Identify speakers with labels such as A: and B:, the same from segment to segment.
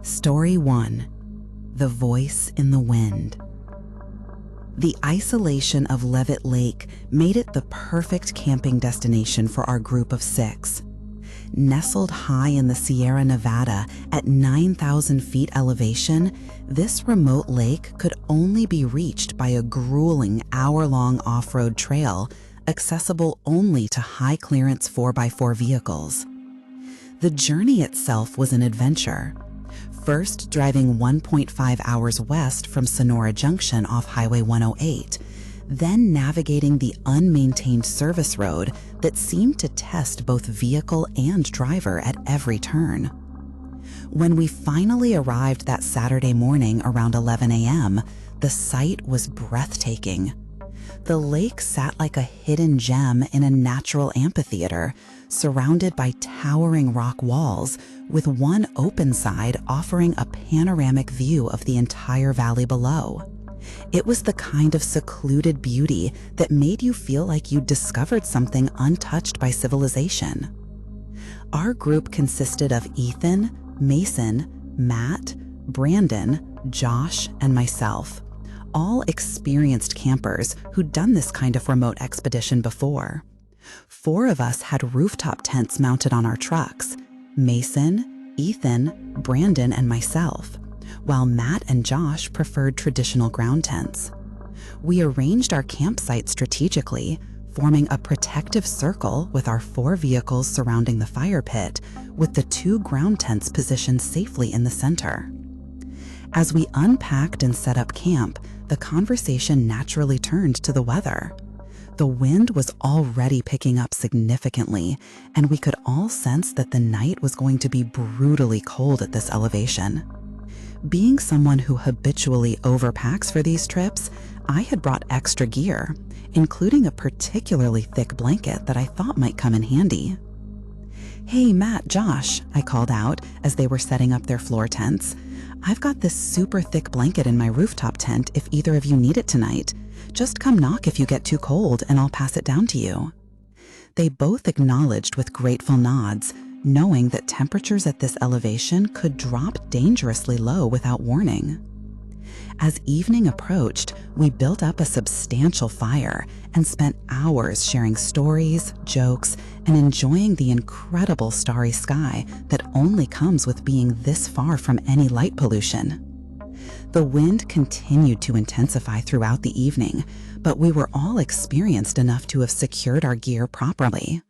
A: Story 1. The Voice in the Wind. The isolation of Leavitt Lake made it the perfect camping destination for our group of 6. Nestled high in the Sierra Nevada at 9,000 feet elevation, this remote lake could only be reached by a grueling hour-long off-road trail accessible only to high-clearance 4x4 vehicles. The journey itself was an adventure. First, driving 1.5 hours west from Sonora Junction off Highway 108, then navigating the unmaintained service road that seemed to test both vehicle and driver at every turn. When we finally arrived that Saturday morning around 11 a.m., the sight was breathtaking. The lake sat like a hidden gem in a natural amphitheater, surrounded by towering rock walls, with one open side offering a panoramic view of the entire valley below. It was the kind of secluded beauty that made you feel like you'd discovered something untouched by civilization. Our group consisted of Ethan, Mason, Matt, Brandon, Josh, and myself, all experienced campers who'd done this kind of remote expedition before. 4 of us had rooftop tents mounted on our trucks: Mason, Ethan, Brandon, and myself, while Matt and Josh preferred traditional ground tents. We arranged our campsite strategically, forming a protective circle with our 4 vehicles surrounding the fire pit, with the 2 ground tents positioned safely in the center. As we unpacked and set up camp, the conversation naturally turned to the weather. The wind was already picking up significantly, and we could all sense that the night was going to be brutally cold at this elevation. Being someone who habitually overpacks for these trips, I had brought extra gear, including a particularly thick blanket that I thought might come in handy. "Hey, Matt, Josh," I called out as they were setting up their floor tents. "I've got this super thick blanket in my rooftop tent if either of you need it tonight. Just come knock if you get too cold and I'll pass it down to you." They both acknowledged with grateful nods, knowing that temperatures at this elevation could drop dangerously low without warning. As evening approached, we built up a substantial fire and spent hours sharing stories, jokes, and enjoying the incredible starry sky that only comes with being this far from any light pollution. The wind continued to intensify throughout the evening, but we were all experienced enough to have secured our gear properly.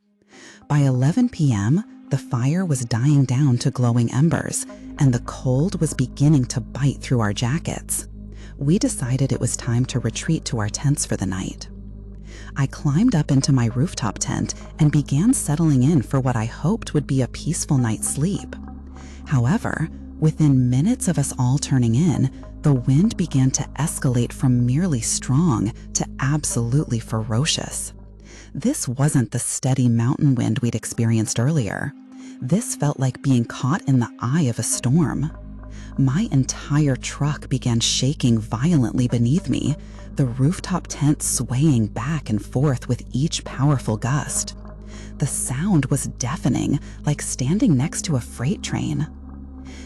A: By 11 p.m., the fire was dying down to glowing embers, and the cold was beginning to bite through our jackets. We decided it was time to retreat to our tents for the night. I climbed up into my rooftop tent and began settling in for what I hoped would be a peaceful night's sleep. However, within minutes of us all turning in, the wind began to escalate from merely strong to absolutely ferocious. This wasn't the steady mountain wind we'd experienced earlier. This felt like being caught in the eye of a storm. My entire truck began shaking violently beneath me, the rooftop tent swaying back and forth with each powerful gust. The sound was deafening, like standing next to a freight train.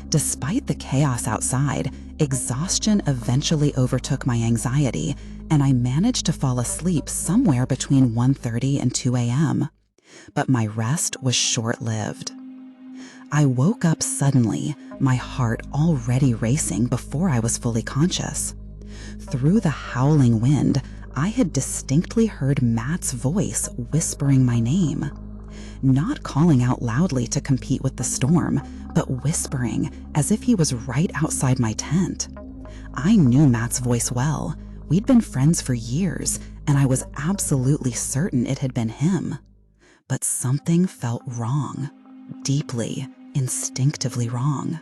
A: Despite the chaos outside, exhaustion eventually overtook my anxiety, and I managed to fall asleep somewhere between 1:30 and 2 a.m. But my rest was short-lived. I woke up suddenly, my heart already racing before I was fully conscious. Through the howling wind, I had distinctly heard Matt's voice whispering my name. Not calling out loudly to compete with the storm, but whispering as if he was right outside my tent. I knew Matt's voice well. We'd been friends for years, and I was absolutely certain it had been him. But something felt wrong. Deeply, instinctively wrong.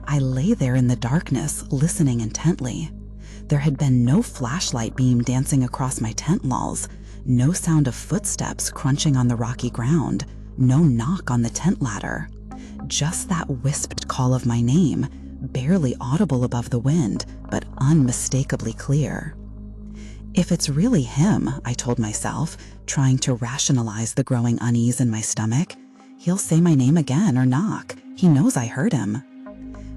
A: I lay there in the darkness, listening intently. There had been no flashlight beam dancing across my tent walls, no sound of footsteps crunching on the rocky ground, no knock on the tent ladder. Just that wisped call of my name, barely audible above the wind, but unmistakably clear. If it's really him, I told myself, trying to rationalize the growing unease in my stomach, he'll say my name again or knock. He knows I heard him.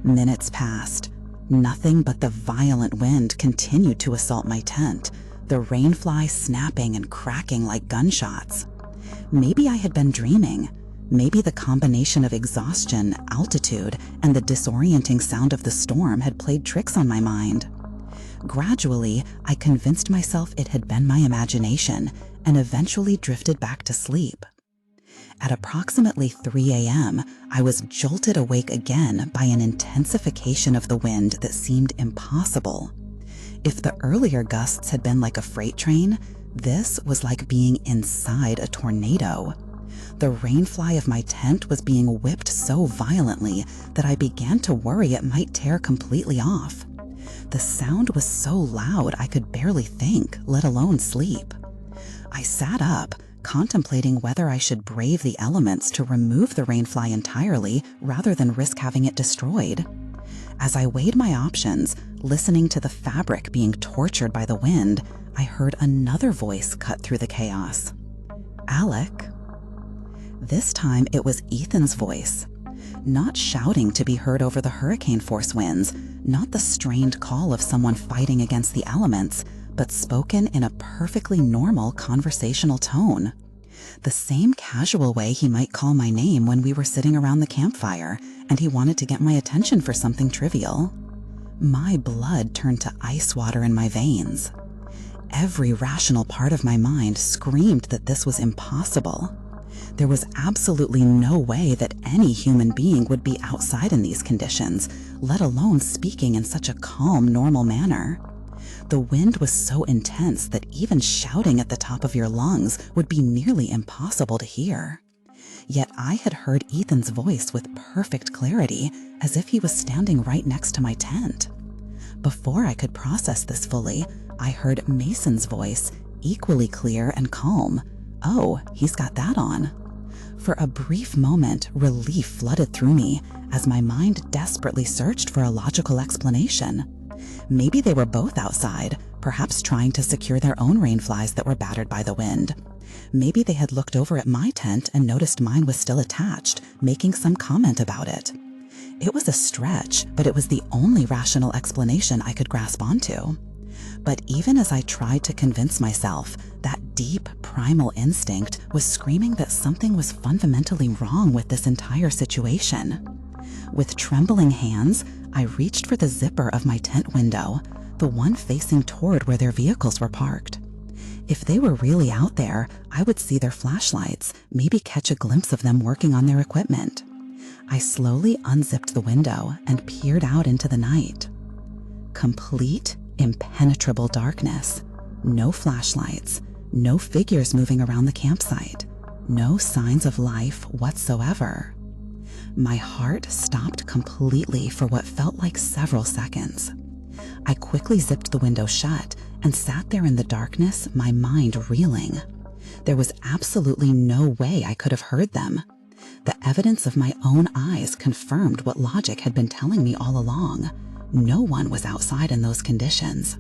A: Minutes passed. Nothing but the violent wind continued to assault my tent, the rainfly snapping and cracking like gunshots. Maybe I had been dreaming. Maybe the combination of exhaustion, altitude, and the disorienting sound of the storm had played tricks on my mind. Gradually, I convinced myself it had been my imagination and eventually drifted back to sleep. At approximately 3 a.m., I was jolted awake again by an intensification of the wind that seemed impossible. If the earlier gusts had been like a freight train, this was like being inside a tornado. The rainfly of my tent was being whipped so violently that I began to worry it might tear completely off. The sound was so loud I could barely think, let alone sleep. I sat up, contemplating whether I should brave the elements to remove the rainfly entirely rather than risk having it destroyed. As I weighed my options, listening to the fabric being tortured by the wind, I heard another voice cut through the chaos. "Alec?" This time it was Ethan's voice. Not shouting to be heard over the hurricane force winds, not the strained call of someone fighting against the elements, but spoken in a perfectly normal conversational tone. The same casual way he might call my name when we were sitting around the campfire and he wanted to get my attention for something trivial. My blood turned to ice water in my veins. Every rational part of my mind screamed that this was impossible. There was absolutely no way that any human being would be outside in these conditions, let alone speaking in such a calm, normal manner. The wind was so intense that even shouting at the top of your lungs would be nearly impossible to hear. Yet I had heard Ethan's voice with perfect clarity, as if he was standing right next to my tent. Before I could process this fully, I heard Mason's voice, equally clear and calm. Oh, he's got that on. For a brief moment, relief flooded through me as my mind desperately searched for a logical explanation. Maybe they were both outside, perhaps trying to secure their own rainflies that were battered by the wind. Maybe they had looked over at my tent and noticed mine was still attached, making some comment about it. It was a stretch, but it was the only rational explanation I could grasp onto. But even as I tried to convince myself, that deep, primal instinct was screaming that something was fundamentally wrong with this entire situation. With trembling hands, I reached for the zipper of my tent window, the one facing toward where their vehicles were parked. If they were really out there, I would see their flashlights, maybe catch a glimpse of them working on their equipment. I slowly unzipped the window and peered out into the night. Complete, impenetrable darkness. No flashlights, no figures moving around the campsite, no signs of life whatsoever. My heart stopped completely for what felt like several seconds. I quickly zipped the window shut and sat there in the darkness, my mind reeling. There was absolutely no way I could have heard them. The evidence of my own eyes confirmed what logic had been telling me all along. No one was outside in those conditions.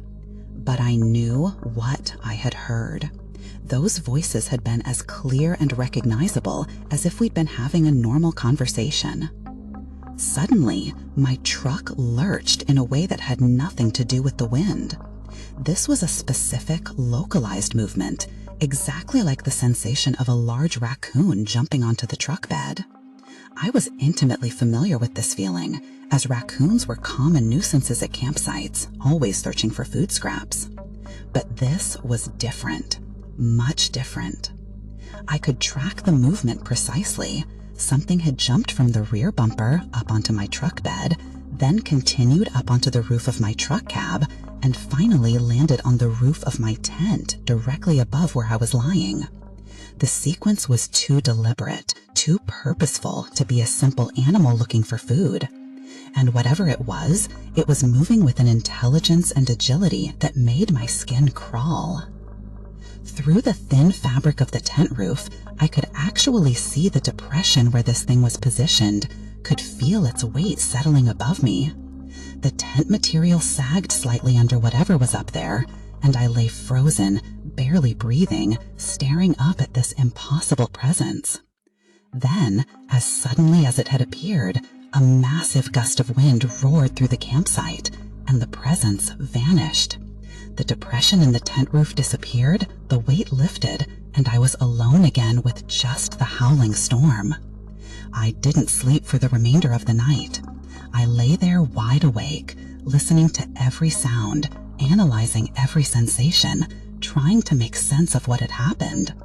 A: But I knew what I had heard. Those voices had been as clear and recognizable as if we'd been having a normal conversation. Suddenly, my truck lurched in a way that had nothing to do with the wind. This was a specific, localized movement, exactly like the sensation of a large raccoon jumping onto the truck bed. I was intimately familiar with this feeling, as raccoons were common nuisances at campsites, always searching for food scraps. But this was different, much different. I could track the movement precisely. Something had jumped from the rear bumper up onto my truck bed, then continued up onto the roof of my truck cab, and finally landed on the roof of my tent directly above where I was lying. The sequence was too deliberate, too purposeful to be a simple animal looking for food. And whatever it was moving with an intelligence and agility that made my skin crawl. Through the thin fabric of the tent roof, I could actually see the depression where this thing was positioned, could feel its weight settling above me. The tent material sagged slightly under whatever was up there, and I lay frozen, barely breathing, staring up at this impossible presence. Then, as suddenly as it had appeared, a massive gust of wind roared through the campsite, and the presence vanished. The depression in the tent roof disappeared, the weight lifted, and I was alone again with just the howling storm. I didn't sleep for the remainder of the night. I lay there wide awake, listening to every sound, analyzing every sensation, trying to make sense of what had happened.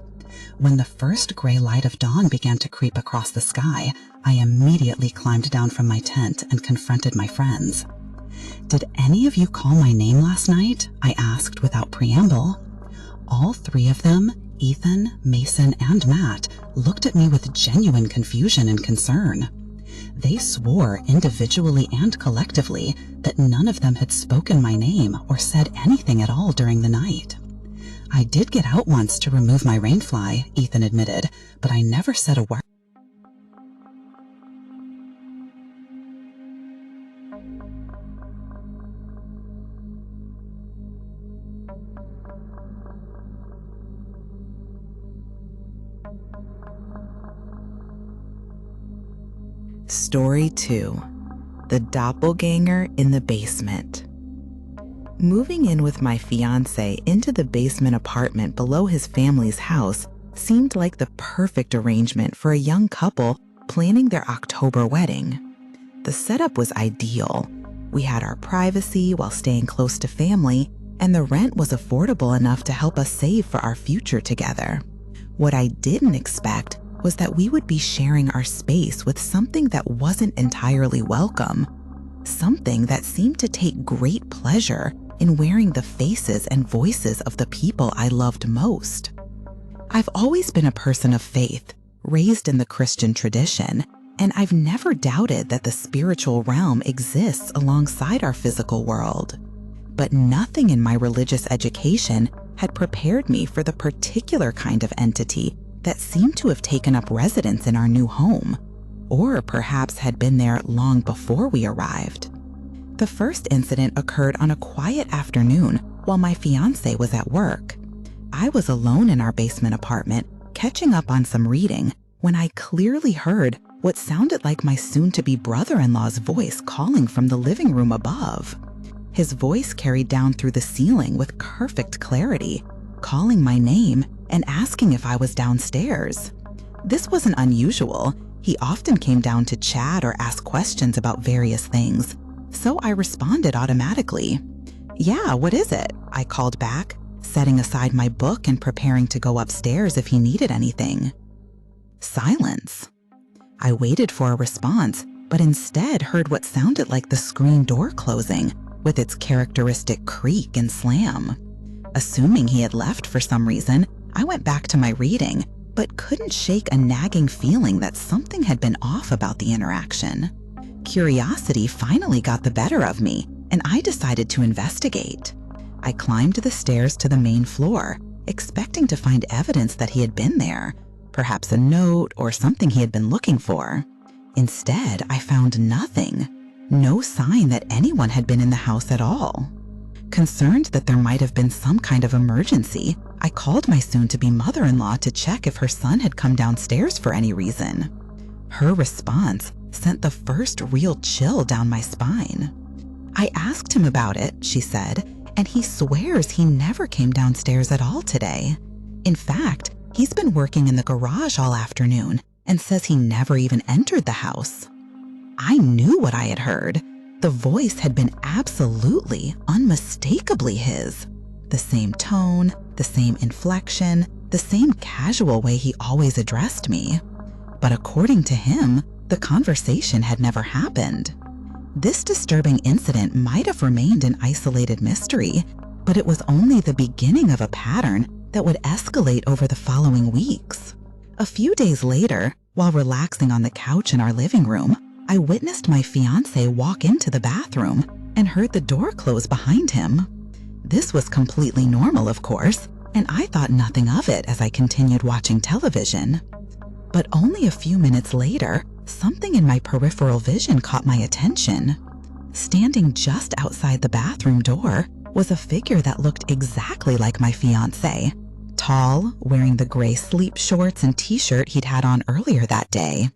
A: When the first gray light of dawn began to creep across the sky, I immediately climbed down from my tent and confronted my friends. "Did any of you call my name last night?" I asked without preamble. All three of them, Ethan, Mason, and Matt, looked at me with genuine confusion and concern. They swore individually and collectively that none of them had spoken my name or said anything at all during the night. "I did get out once to remove my rainfly," Ethan admitted, "but I never said a word." Story 2. The Doppelganger in the Basement. Moving in with my fiancé into the basement apartment below his family's house seemed like the perfect arrangement for a young couple planning their October wedding. The setup was ideal. We had our privacy while staying close to family, and the rent was affordable enough to help us save for our future together. What I didn't expect was that we would be sharing our space with something that wasn't entirely welcome, something that seemed to take great pleasure in wearing the faces and voices of the people I loved most. I've always been a person of faith, raised in the Christian tradition, and I've never doubted that the spiritual realm exists alongside our physical world. But nothing in my religious education had prepared me for the particular kind of entity that seemed to have taken up residence in our new home, or perhaps had been there long before we arrived. The first incident occurred on a quiet afternoon while my fiancé was at work. I was alone in our basement apartment, catching up on some reading, when I clearly heard what sounded like my soon-to-be brother-in-law's voice calling from the living room above. His voice carried down through the ceiling with perfect clarity, calling my name and asking if I was downstairs. This wasn't unusual. He often came down to chat or ask questions about various things, so I responded automatically. "Yeah, what is it?" I called back, setting aside my book and preparing to go upstairs if he needed anything. Silence. I waited for a response, but instead heard what sounded like the screen door closing, with its characteristic creak and slam. Assuming he had left for some reason, I went back to my reading, but couldn't shake a nagging feeling that something had been off about the interaction. Curiosity finally got the better of me, and I decided to investigate. I climbed the stairs to the main floor, expecting to find evidence that he had been there, perhaps a note or something he had been looking for. Instead, I found nothing, no sign that anyone had been in the house at all. Concerned that there might have been some kind of emergency, I called my soon-to-be mother-in-law to check if her son had come downstairs for any reason. Her response sent the first real chill down my spine. "I asked him about it," she said, "and he swears he never came downstairs at all today. In fact, he's been working in the garage all afternoon and says he never even entered the house." I knew what I had heard. The voice had been absolutely, unmistakably his. The same tone, the same inflection, the same casual way he always addressed me. But according to him, the conversation had never happened. This disturbing incident might have remained an isolated mystery, but it was only the beginning of a pattern that would escalate over the following weeks. A few days later, while relaxing on the couch in our living room, I witnessed my fiancé walk into the bathroom and heard the door close behind him. This was completely normal, of course, and I thought nothing of it as I continued watching television. But only a few minutes later, something in my peripheral vision caught my attention. Standing just outside the bathroom door was a figure that looked exactly like my fiancé, tall, wearing the gray sleep shorts and t-shirt he'd had on earlier that day.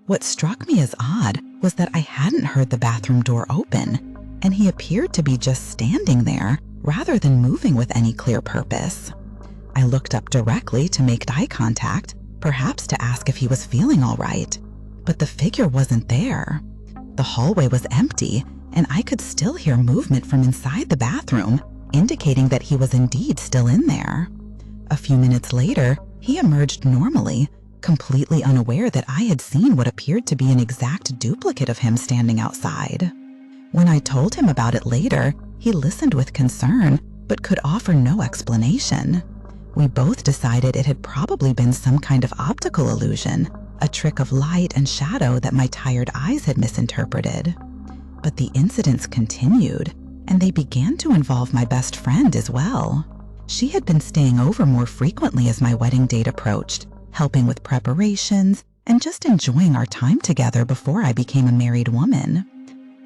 A: What struck me as odd was that I hadn't heard the bathroom door open, and he appeared to be just standing there rather than moving with any clear purpose. I looked up directly to make eye contact, perhaps to ask if he was feeling all right, but the figure wasn't there. The hallway was empty, and I could still hear movement from inside the bathroom, indicating that he was indeed still in there. A few minutes later, he emerged normally, completely unaware that I had seen what appeared to be an exact duplicate of him standing outside. When I told him about it later, he listened with concern, but could offer no explanation. We both decided it had probably been some kind of optical illusion, a trick of light and shadow that my tired eyes had misinterpreted. But the incidents continued, and they began to involve my best friend as well. She had been staying over more frequently as my wedding date approached, helping with preparations and just enjoying our time together before I became a married woman.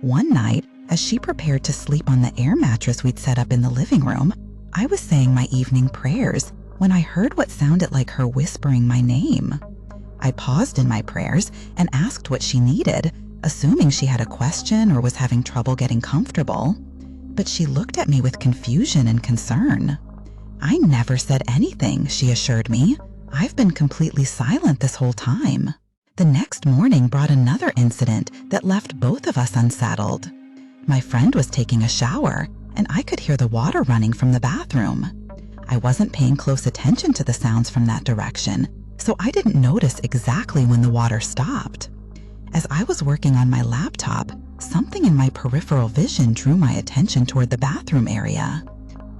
A: One night, as she prepared to sleep on the air mattress we'd set up in the living room, I was saying my evening prayers when I heard what sounded like her whispering my name. I paused in my prayers and asked what she needed, assuming she had a question or was having trouble getting comfortable. But she looked at me with confusion and concern. "I never said anything," she assured me. "I've been completely silent this whole time." The next morning brought another incident that left both of us unsettled. My friend was taking a shower, and I could hear the water running from the bathroom. I wasn't paying close attention to the sounds from that direction, so I didn't notice exactly when the water stopped. As I was working on my laptop, something in my peripheral vision drew my attention toward the bathroom area.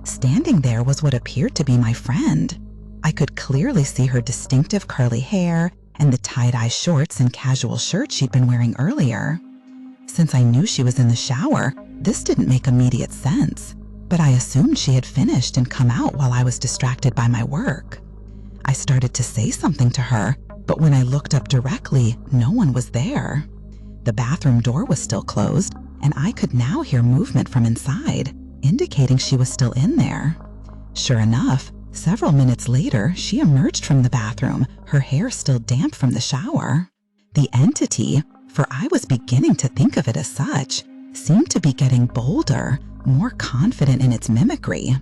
A: Standing there was what appeared to be my friend. I could clearly see her distinctive curly hair and the tie-dye shorts and casual shirt she'd been wearing earlier. Since I knew she was in the shower, this didn't make immediate sense, but I assumed she had finished and come out while I was distracted by my work. I started to say something to her, but when I looked up directly, no one was there. The bathroom door was still closed, and I could now hear movement from inside, indicating she was still in there. Sure enough, several minutes later, she emerged from the bathroom, her hair still damp from the shower. The entity, for I was beginning to think of it as such, seemed to be getting bolder, more confident in its mimicry.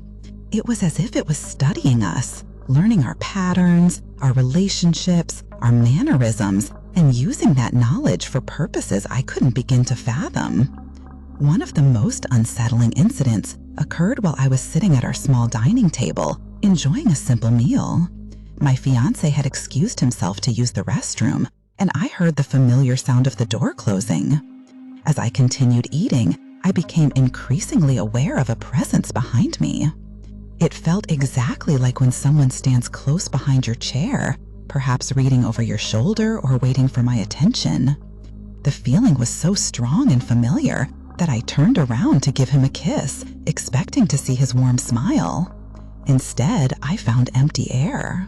A: It was as if it was studying us, learning our patterns, our relationships, our mannerisms, and using that knowledge for purposes I couldn't begin to fathom. One of the most unsettling incidents occurred while I was sitting at our small dining table, enjoying a simple meal. My fiancé had excused himself to use the restroom, and I heard the familiar sound of the door closing. As I continued eating, I became increasingly aware of a presence behind me. It felt exactly like when someone stands close behind your chair, perhaps reading over your shoulder or waiting for my attention. The feeling was so strong and familiar that I turned around to give him a kiss, expecting to see his warm smile. Instead, I found empty air.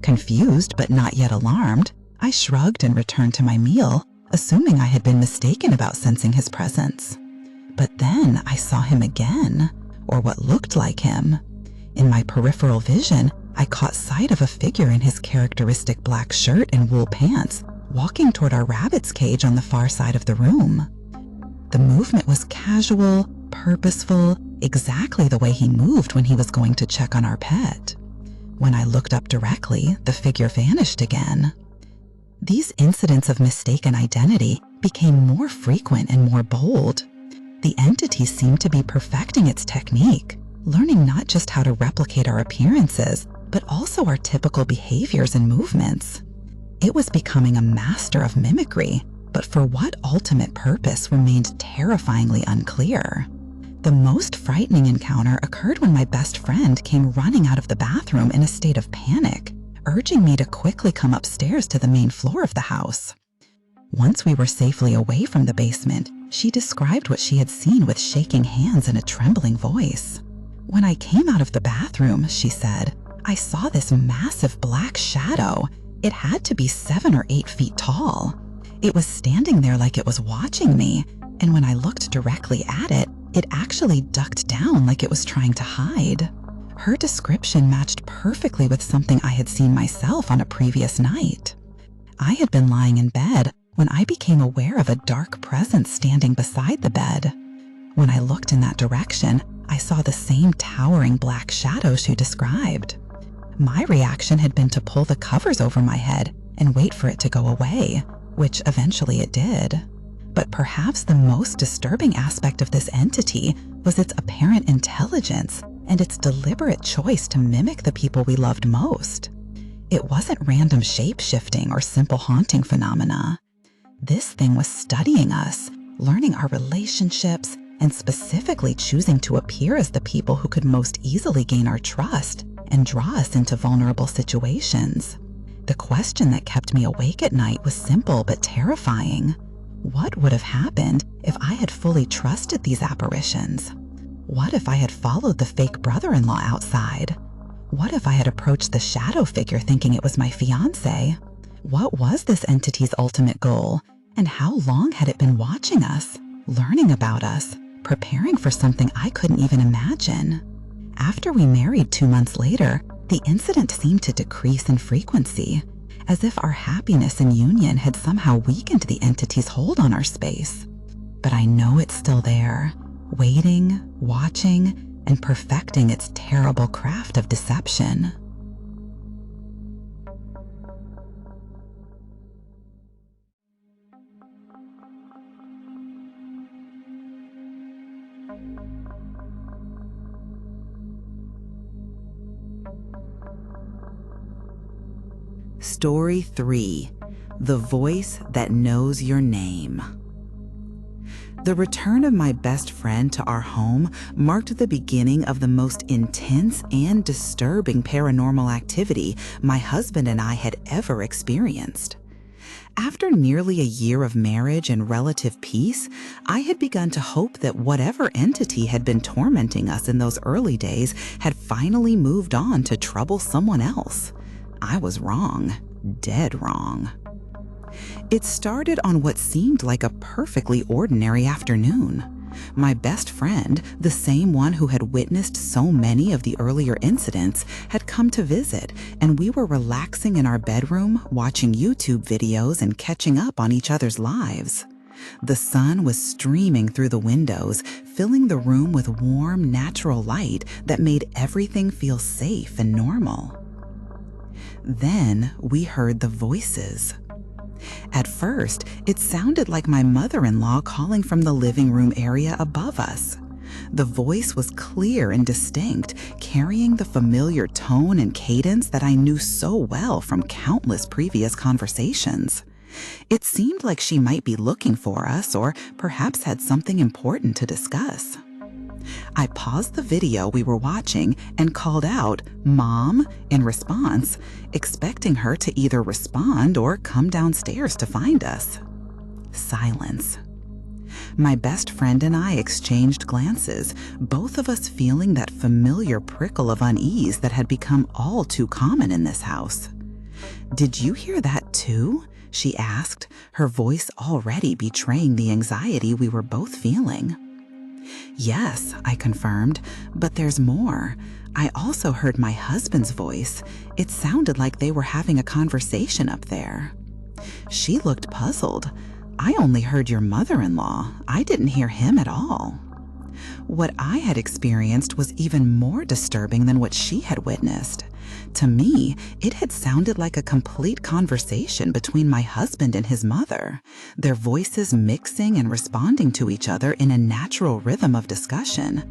A: Confused but not yet alarmed, I shrugged and returned to my meal, assuming I had been mistaken about sensing his presence. But then I saw him again, or what looked like him. In my peripheral vision, I caught sight of a figure in his characteristic black shirt and wool pants, walking toward our rabbit's cage on the far side of the room. The movement was casual, purposeful, exactly the way he moved when he was going to check on our pet. When I looked up directly, the figure vanished again. These incidents of mistaken identity became more frequent and more bold. The entity seemed to be perfecting its technique, learning not just how to replicate our appearances, but also our typical behaviors and movements. It was becoming a master of mimicry, but for what ultimate purpose remained terrifyingly unclear. The most frightening encounter occurred when my best friend came running out of the bathroom in a state of panic, urging me to quickly come upstairs to the main floor of the house. Once we were safely away from the basement, she described what she had seen with shaking hands and a trembling voice. "When I came out of the bathroom," she said, "I saw this massive black shadow. It had to be 7 or 8 feet tall. It was standing there like it was watching me, and when I looked directly at it, it actually ducked down like it was trying to hide. Her description matched perfectly with something I had seen myself on a previous night. I had been lying in bed when I became aware of a dark presence standing beside the bed. When I looked in that direction, I saw the same towering black shadow she described. My reaction had been to pull the covers over my head and wait for it to go away, which eventually it did. But perhaps the most disturbing aspect of this entity was its apparent intelligence and its deliberate choice to mimic the people we loved most. It wasn't random shape-shifting or simple haunting phenomena. This thing was studying us, learning our relationships, and specifically choosing to appear as the people who could most easily gain our trust and draw us into vulnerable situations. The question that kept me awake at night was simple but terrifying. What would have happened if I had fully trusted these apparitions? What if I had followed the fake brother-in-law outside? What if I had approached the shadow figure thinking it was my fiancé? What was this entity's ultimate goal? And how long had it been watching us, learning about us, preparing for something I couldn't even imagine? After we married 2 months later, the incident seemed to decrease in frequency, as if our happiness and union had somehow weakened the entity's hold on our space. But I know it's still there, waiting, watching, and perfecting its terrible craft of deception. Story 3: The Voice That Knows Your Name. The return of my best friend to our home marked the beginning of the most intense and disturbing paranormal activity my husband and I had ever experienced. After nearly a year of marriage and relative peace, I had begun to hope that whatever entity had been tormenting us in those early days had finally moved on to trouble someone else. I was wrong, dead wrong. It started on what seemed like a perfectly ordinary afternoon. My best friend, the same one who had witnessed so many of the earlier incidents, had come to visit, and we were relaxing in our bedroom, watching YouTube videos and catching up on each other's lives. The sun was streaming through the windows, filling the room with warm, natural light that made everything feel safe and normal. Then we heard the voices. At first, it sounded like my mother-in-law calling from the living room area above us. The voice was clear and distinct, carrying the familiar tone and cadence that I knew so well from countless previous conversations. It seemed like she might be looking for us or perhaps had something important to discuss. I paused the video we were watching and called out, "Mom," in response, expecting her to either respond or come downstairs to find us. Silence. My best friend and I exchanged glances, both of us feeling that familiar prickle of unease that had become all too common in this house. "Did you hear that too?" she asked, her voice already betraying the anxiety we were both feeling. "Yes," I confirmed, "but there's more. I also heard my husband's voice. It sounded like they were having a conversation up there." She looked puzzled. "I only heard your mother-in-law. I didn't hear him at all." What I had experienced was even more disturbing than what she had witnessed. To me, it had sounded like a complete conversation between my husband and his mother, their voices mixing and responding to each other in a natural rhythm of discussion.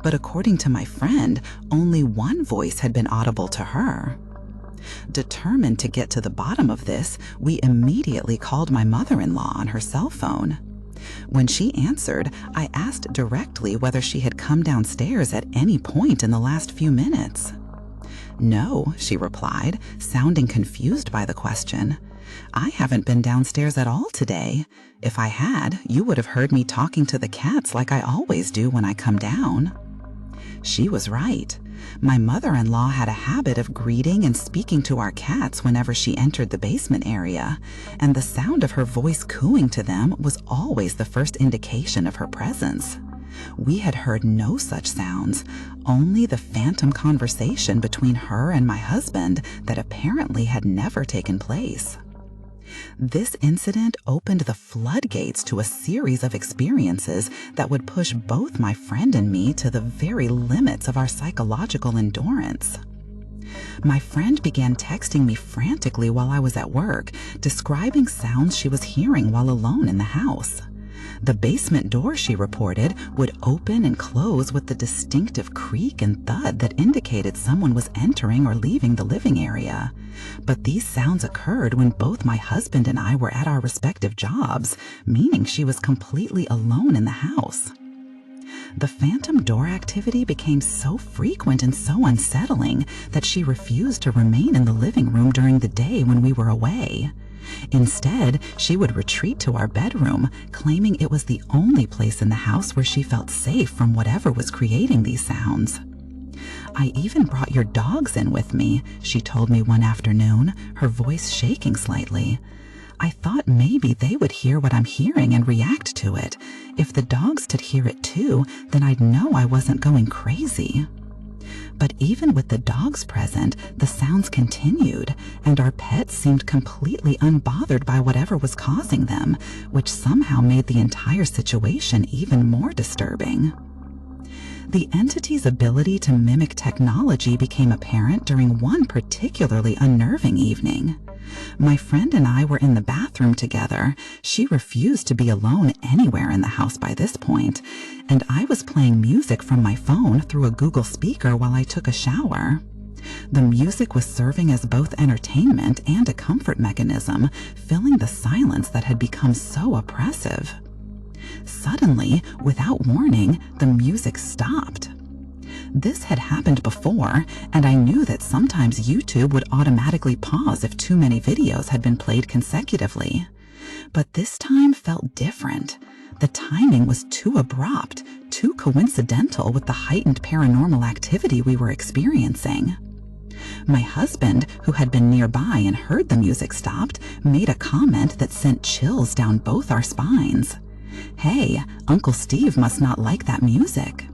A: But according to my friend, only one voice had been audible to her. Determined to get to the bottom of this, we immediately called my mother-in-law on her cell phone. When she answered, I asked directly whether she had come downstairs at any point in the last few minutes. "No," she replied, sounding confused by the question. "I haven't been downstairs at all today. If I had, you would have heard me talking to the cats like I always do when I come down." She was right. My mother-in-law had a habit of greeting and speaking to our cats whenever she entered the basement area, and the sound of her voice cooing to them was always the first indication of her presence. We had heard no such sounds, only the phantom conversation between her and my husband that apparently had never taken place. This incident opened the floodgates to a series of experiences that would push both my friend and me to the very limits of our psychological endurance. My friend began texting me frantically while I was at work, describing sounds she was hearing while alone in the house. The basement door, she reported, would open and close with the distinctive creak and thud that indicated someone was entering or leaving the living area. But these sounds occurred when both my husband and I were at our respective jobs, meaning she was completely alone in the house. The phantom door activity became so frequent and so unsettling that she refused to remain in the living room during the day when we were away. Instead, she would retreat to our bedroom, claiming it was the only place in the house where she felt safe from whatever was creating these sounds. "I even brought your dogs in with me," she told me one afternoon, her voice shaking slightly. "I thought maybe they would hear what I'm hearing and react to it. If the dogs could hear it too, then I'd know I wasn't going crazy." But even with the dogs present, the sounds continued, and our pets seemed completely unbothered by whatever was causing them, which somehow made the entire situation even more disturbing. The entity's ability to mimic technology became apparent during one particularly unnerving evening. My friend and I were in the bathroom together. She refused to be alone anywhere in the house by this point, and I was playing music from my phone through a Google speaker while I took a shower. The music was serving as both entertainment and a comfort mechanism, filling the silence that had become so oppressive. Suddenly, without warning, the music stopped. This had happened before, and I knew that sometimes YouTube would automatically pause if too many videos had been played consecutively. But this time felt different. The timing was too abrupt, too coincidental with the heightened paranormal activity we were experiencing. My husband, who had been nearby and heard the music stopped, made a comment that sent chills down both our spines. "Hey, Uncle Steve must not like that music."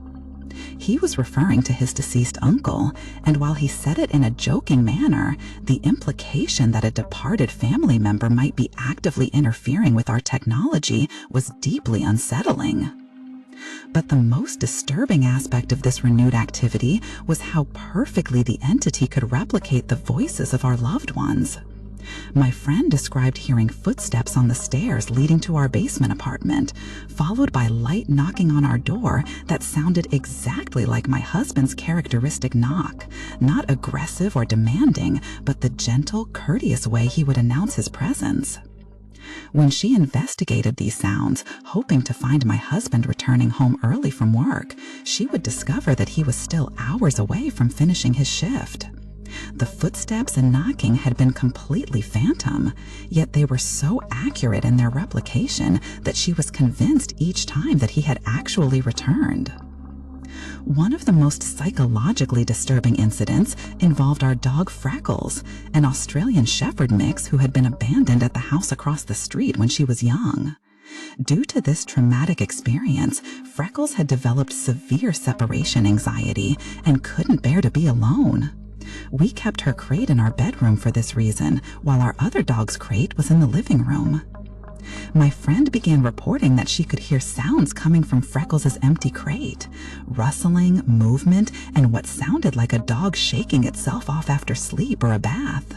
A: He was referring to his deceased uncle, and while he said it in a joking manner, the implication that a departed family member might be actively interfering with our technology was deeply unsettling. But the most disturbing aspect of this renewed activity was how perfectly the entity could replicate the voices of our loved ones. My friend described hearing footsteps on the stairs leading to our basement apartment, followed by light knocking on our door that sounded exactly like my husband's characteristic knock, not aggressive or demanding, but the gentle, courteous way he would announce his presence. When she investigated these sounds, hoping to find my husband returning home early from work, she would discover that he was still hours away from finishing his shift. The footsteps and knocking had been completely phantom, yet they were so accurate in their replication that she was convinced each time that he had actually returned. One of the most psychologically disturbing incidents involved our dog Freckles, an Australian Shepherd mix who had been abandoned at the house across the street when she was young. Due to this traumatic experience, Freckles had developed severe separation anxiety and couldn't bear to be alone. We kept her crate in our bedroom for this reason, while our other dog's crate was in the living room. My friend began reporting that she could hear sounds coming from Freckles' empty crate, rustling, movement, and what sounded like a dog shaking itself off after sleep or a bath.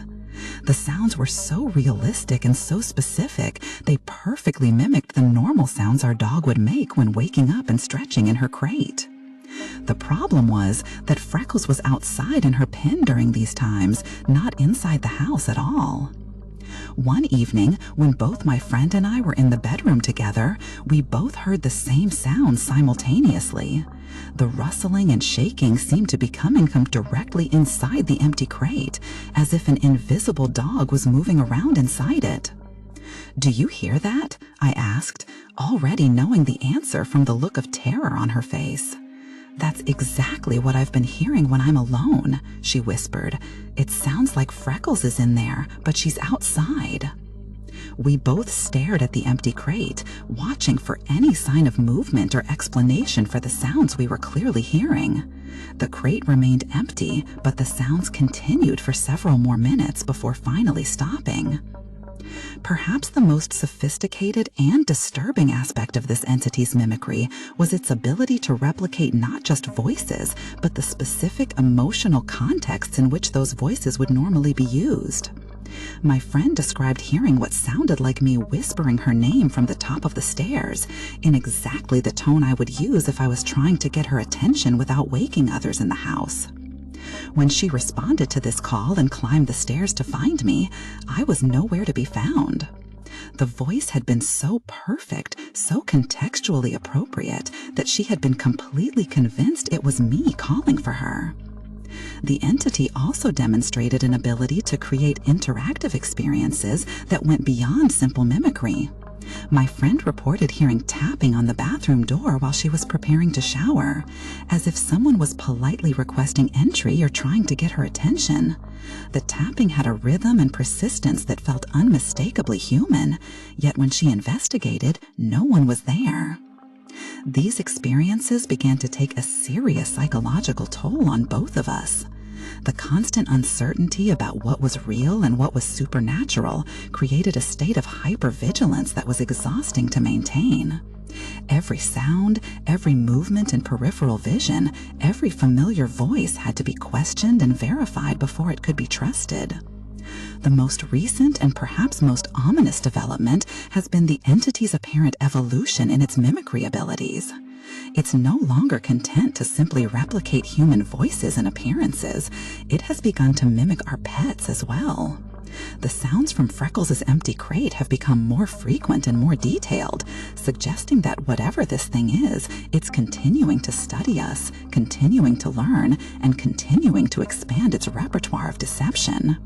A: The sounds were so realistic and so specific, they perfectly mimicked the normal sounds our dog would make when waking up and stretching in her crate. The problem was that Freckles was outside in her pen during these times, not inside the house at all. One evening, when both my friend and I were in the bedroom together, we both heard the same sounds simultaneously. The rustling and shaking seemed to be coming from directly inside the empty crate, as if an invisible dog was moving around inside it. "Do you hear that?" I asked, already knowing the answer from the look of terror on her face. "That's exactly what I've been hearing when I'm alone," she whispered. "It sounds like Freckles is in there, but she's outside." We both stared at the empty crate, watching for any sign of movement or explanation for the sounds we were clearly hearing. The crate remained empty, but the sounds continued for several more minutes before finally stopping. Perhaps the most sophisticated and disturbing aspect of this entity's mimicry was its ability to replicate not just voices, but the specific emotional contexts in which those voices would normally be used. My friend described hearing what sounded like me whispering her name from the top of the stairs, in exactly the tone I would use if I was trying to get her attention without waking others in the house. When she responded to this call and climbed the stairs to find me, I was nowhere to be found. The voice had been so perfect, so contextually appropriate, that she had been completely convinced it was me calling for her. The entity also demonstrated an ability to create interactive experiences that went beyond simple mimicry. My friend reported hearing tapping on the bathroom door while she was preparing to shower, as if someone was politely requesting entry or trying to get her attention. The tapping had a rhythm and persistence that felt unmistakably human, yet when she investigated, no one was there. These experiences began to take a serious psychological toll on both of us. The constant uncertainty about what was real and what was supernatural created a state of hypervigilance that was exhausting to maintain. Every sound, every movement in peripheral vision, every familiar voice had to be questioned and verified before it could be trusted. The most recent and perhaps most ominous development has been the entity's apparent evolution in its mimicry abilities. It's no longer content to simply replicate human voices and appearances. It has begun to mimic our pets as well. The sounds from Freckles' empty crate have become more frequent and more detailed, suggesting that whatever this thing is, it's continuing to study us, continuing to learn, and continuing to expand its repertoire of deception.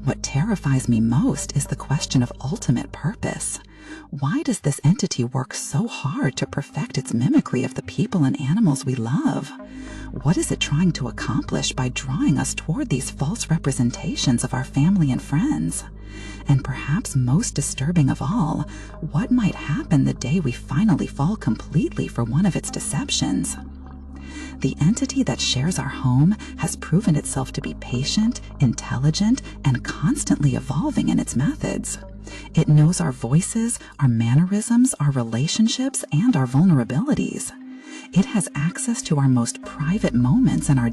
A: What terrifies me most is the question of ultimate purpose. Why does this entity work so hard to perfect its mimicry of the people and animals we love? What is it trying to accomplish by drawing us toward these false representations of our family and friends? And perhaps most disturbing of all, what might happen the day we finally fall completely for one of its deceptions? The entity that shares our home has proven itself to be patient, intelligent, and constantly evolving in its methods. It knows our voices, our mannerisms, our relationships, and our vulnerabilities. It has access to our most private moments and our